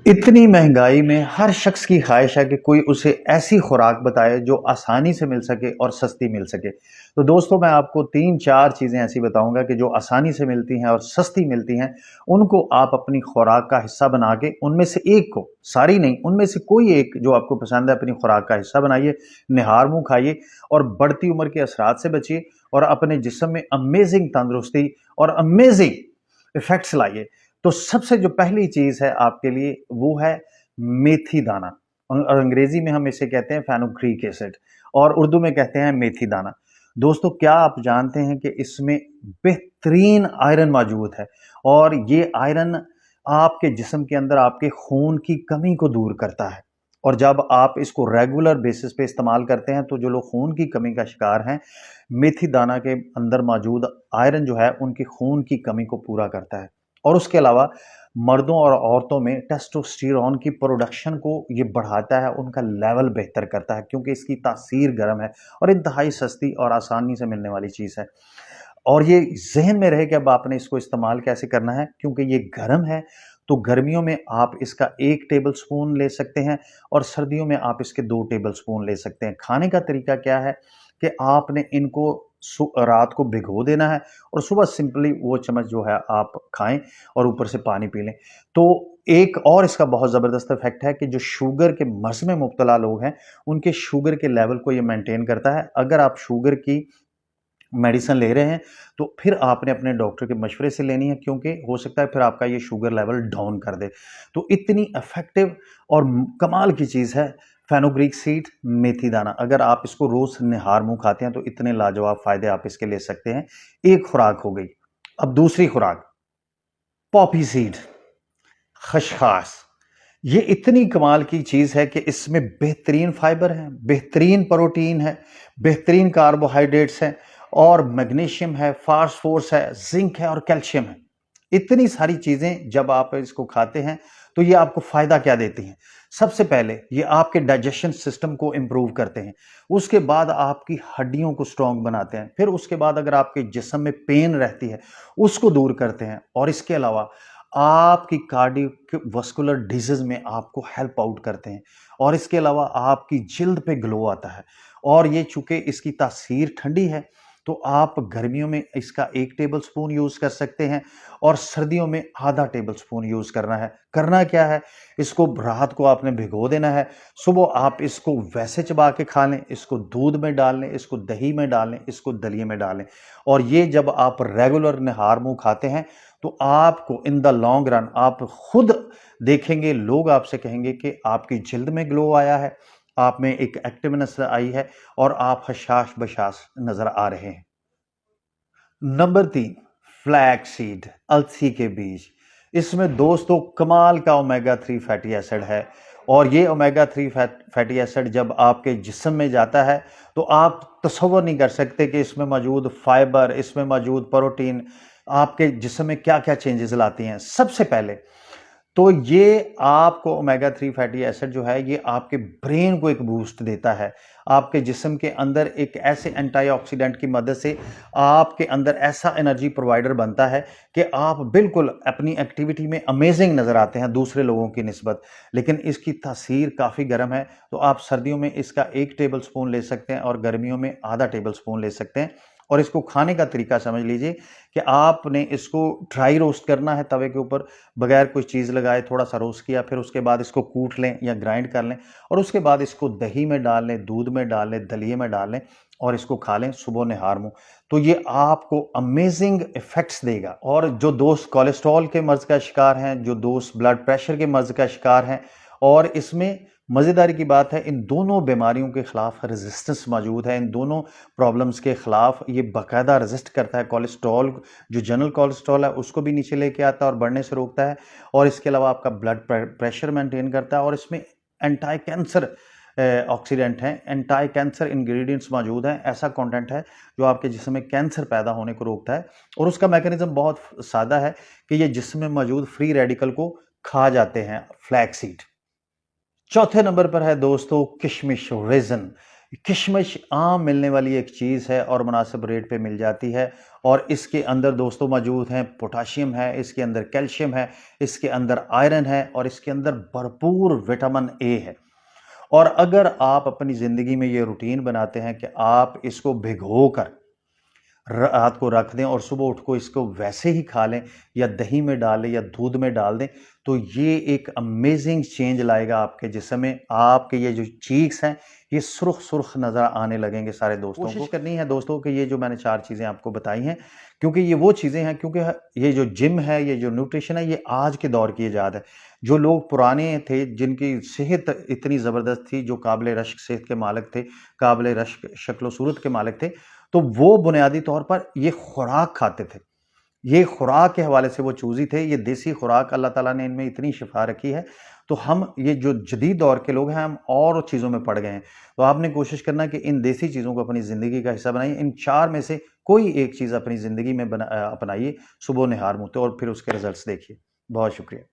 इतनी महंगाई में हर शख्स की ख्वाहिश है कि कोई उसे ऐसी खुराक बताए जो आसानी से मिल सके और सस्ती मिल सके। तो दोस्तों, मैं आपको 3-4 चीज़ें ऐसी बताऊंगा कि जो आसानी से मिलती हैं और सस्ती मिलती हैं। उनको आप अपनी खुराक का हिस्सा बना के उनमें से एक को, सारी नहीं, उनमें से कोई एक जो आपको पसंद है अपनी खुराक का हिस्सा बनाइए, निहार मुंह खाइए और बढ़ती उम्र के असरात से बचिए और अपने जिस्म में अमेजिंग तंदुरुस्ती और अमेजिंग इफेक्ट्स लाइए। तो सबसे जो पहली चीज है आपके लिए वो है मेथी दाना। और अंग्रेजी में हम इसे कहते हैं फेनुग्रीक एसिड और उर्दू में कहते हैं मेथी दाना। दोस्तों, क्या आप जानते हैं कि इसमें बेहतरीन आयरन मौजूद है और ये आयरन आपके जिस्म के अंदर आपके खून की कमी को दूर करता है। और जब आप इसको रेगुलर बेसिस पे इस्तेमाल करते हैं तो जो लोग खून की कमी का शिकार हैं, मेथी दाना के अंदर मौजूद आयरन जो है उनकी खून की कमी को पूरा करता है। और उसके अलावा मर्दों और औरतों में टेस्टोस्टेरोन की प्रोडक्शन को ये बढ़ाता है, उनका लेवल बेहतर करता है क्योंकि इसकी तासीर गर्म है और इंतहाई सस्ती और आसानी से मिलने वाली चीज़ है। और ये ज़हन में रहे कि अब आपने इसको इस्तेमाल कैसे करना है, क्योंकि ये गर्म है। तो गर्मियों में आप इसका 1 टेबल स्पून ले सकते हैं और सर्दियों में आप इसके 2 टेबल स्पून ले सकते हैं। खाने का तरीका क्या है कि आपने इनको रात को भिगो देना है और सुबह सिंपली वो चम्मच जो है आप खाएं और ऊपर से पानी पी लें। तो एक और इसका बहुत ज़बरदस्त इफेक्ट है कि जो शुगर के मर्ज में मुब्तला लोग हैं, उनके शुगर के लेवल को ये मेंटेन करता है। अगर आप शुगर की मेडिसिन ले रहे हैं तो फिर आपने अपने डॉक्टर के मशवरे से लेनी है, क्योंकि हो सकता है फिर आपका ये शुगर लेवल डाउन कर दे। तो इतनी इफेक्टिव और कमाल की चीज़ है फेनुग्रीक सीड, मेथी दाना। अगर आप इसको रोज निहार मुंह खाते हैं तो इतने लाजवाब फायदे आप इसके ले सकते हैं। एक खुराक हो गई। अब दूसरी खुराक, पॉपी सीड, खसखस। ये इतनी कमाल की चीज है कि इसमें बेहतरीन फाइबर है, बेहतरीन प्रोटीन है, बेहतरीन कार्बोहाइड्रेट्स हैं और मैग्नीशियम है, फास्फोरस है, जिंक है और कैल्शियम है। इतनी सारी चीजें जब आप इसको खाते हैं तो ये आपको फायदा क्या देती हैं? सबसे पहले ये आपके डाइजेशन सिस्टम को इंप्रूव करते हैं। उसके बाद आपकी हड्डियों को स्ट्रांग बनाते हैं। फिर उसके बाद अगर आपके जिस्म में पेन रहती है उसको दूर करते हैं। और इसके अलावा आपकी कार्डियोवैस्कुलर डिजीज में आपको हेल्प आउट करते हैं। और इसके अलावा आपकी जिल्द पे ग्लो आता है। और ये चूंकि इसकी तासीर ठंडी है तो आप गर्मियों में इसका 1 टेबल स्पून यूज कर सकते हैं और सर्दियों में आधा टेबल स्पून यूज करना है। करना क्या है, इसको रात को आपने भिगो देना है, सुबह आप इसको वैसे चबा के खा लें, इसको दूध में डाल लें, इसको दही में डाल लें, इसको दलिए में डालें। और ये जब आप रेगुलर निहार मुंह खाते हैं तो आपको इन द लॉन्ग रन आप खुद देखेंगे, लोग आपसे कहेंगे कि आपकी जिल्द में ग्लो आया है, आप में एक एक्टिवनेस आई है और आप हशाश बशाश नजर आ रहे हैं। नंबर 3, फ्लैक्स सीड, अलसी के बीज। इसमें दोस्तों कमाल का ओमेगा 3 फैटी एसिड है। और ये ओमेगा 3 फैटी एसिड जब आपके जिस्म में जाता है तो आप तसव्वुर नहीं कर सकते कि इसमें मौजूद फाइबर, इसमें मौजूद प्रोटीन आपके जिस्म में क्या क्या चेंजेस लाती हैं। सबसे पहले तो ये आपको ओमेगा 3 फैटी एसिड जो है ये आपके ब्रेन को एक बूस्ट देता है। आपके जिस्म के अंदर एक ऐसे एंटीऑक्सीडेंट की मदद से आपके अंदर ऐसा एनर्जी प्रोवाइडर बनता है कि आप बिल्कुल अपनी एक्टिविटी में अमेजिंग नजर आते हैं दूसरे लोगों की निस्बत। लेकिन इसकी तासीर काफ़ी गर्म है तो आप सर्दियों में इसका 1 टेबल स्पून ले सकते हैं और गर्मियों में आधा टेबल स्पून ले सकते हैं। और इसको खाने का तरीका समझ लीजिए कि आपने इसको ड्राई रोस्ट करना है तवे के ऊपर, बगैर कोई चीज़ लगाए थोड़ा सा रोस्ट किया, फिर उसके बाद इसको कूट लें या ग्राइंड कर लें और उसके बाद इसको दही में डाल लें, दूध में डाल लें, दलिए में डाल लें और इसको खा लें सुबह निहार मुंह। तो ये आपको अमेजिंग इफेक्ट्स देगा। और जो दोस्त कोलेस्ट्रॉल के मर्ज का शिकार हैं, जो दोस्त ब्लड प्रेशर के मर्ज का शिकार हैं, और इसमें मज़ेदारी की बात है इन दोनों बीमारियों के खिलाफ रेजिस्टेंस मौजूद है। इन दोनों प्रॉब्लम्स के खिलाफ ये बाकायदा रेजिस्ट करता है। कोलेस्ट्रॉल, जो जनरल कोलेस्ट्रॉल है उसको भी नीचे लेके आता है और बढ़ने से रोकता है। और इसके अलावा आपका ब्लड प्रेशर मेंटेन करता है। और इसमें एंटी कैंसर ऑक्सीडेंट हैं, एंटी कैंसर इंग्रेडिएंट्स मौजूद हैं। ऐसा कंटेंट है जो आपके जिस्म में कैंसर पैदा होने को रोकता है। और उसका मैकेनिज्म बहुत सादा है कि ये जिस्म में मौजूद फ्री रेडिकल को खा जाते हैं, फ्लैक्स सीड। चौथे नंबर पर है दोस्तों किशमिश, रेजन। किशमिश आम मिलने वाली एक चीज़ है और मुनासिब रेट पे मिल जाती है। और इसके अंदर दोस्तों मौजूद हैं पोटाशियम है, इसके अंदर कैल्शियम है, इसके अंदर आयरन है और इसके अंदर भरपूर विटामिन ए है। और अगर आप अपनी ज़िंदगी में ये रूटीन बनाते हैं कि आप इसको भिगोकर रात को रख दें और सुबह उठ को इसको वैसे ही खा लें या दही में डाल लें या दूध में डाल दें, तो ये एक अमेजिंग चेंज लाएगा आपके जिस्म में। आपके ये जो चीक्स हैं ये सुर्ख सुर्ख नज़र आने लगेंगे सारे दोस्तों को। कोशिश करनी है दोस्तों कि ये जो मैंने 4 चीज़ें आपको बताई हैं, क्योंकि ये वो चीज़ें हैं, क्योंकि ये जो जिम है, ये जो न्यूट्रिशन है, ये आज के दौर की इजाद है। जो लोग पुराने थे जिनकी सेहत इतनी ज़बरदस्त थी, जो काबिल रश्क सेहत के मालिक थे, काबिल रश्क शक्ल सूरत के मालिक थे, तो वो बुनियादी तौर पर ये खुराक खाते थे। ये खुराक के हवाले से वो चूज़ी थे। ये देसी खुराक अल्लाह ताला ने इनमें इतनी शिफा रखी है। तो हम ये जो जदीद दौर के लोग हैं, हम और चीज़ों में पड़ गए हैं। तो आपने कोशिश करना कि इन देसी चीज़ों को अपनी ज़िंदगी का हिस्सा बनाइए। इन 4 में से कोई एक चीज़ अपनी ज़िंदगी में अपनाइए सुबह निहार मुँह, और फिर उसके रिजल्ट्स देखिए। बहुत शुक्रिया।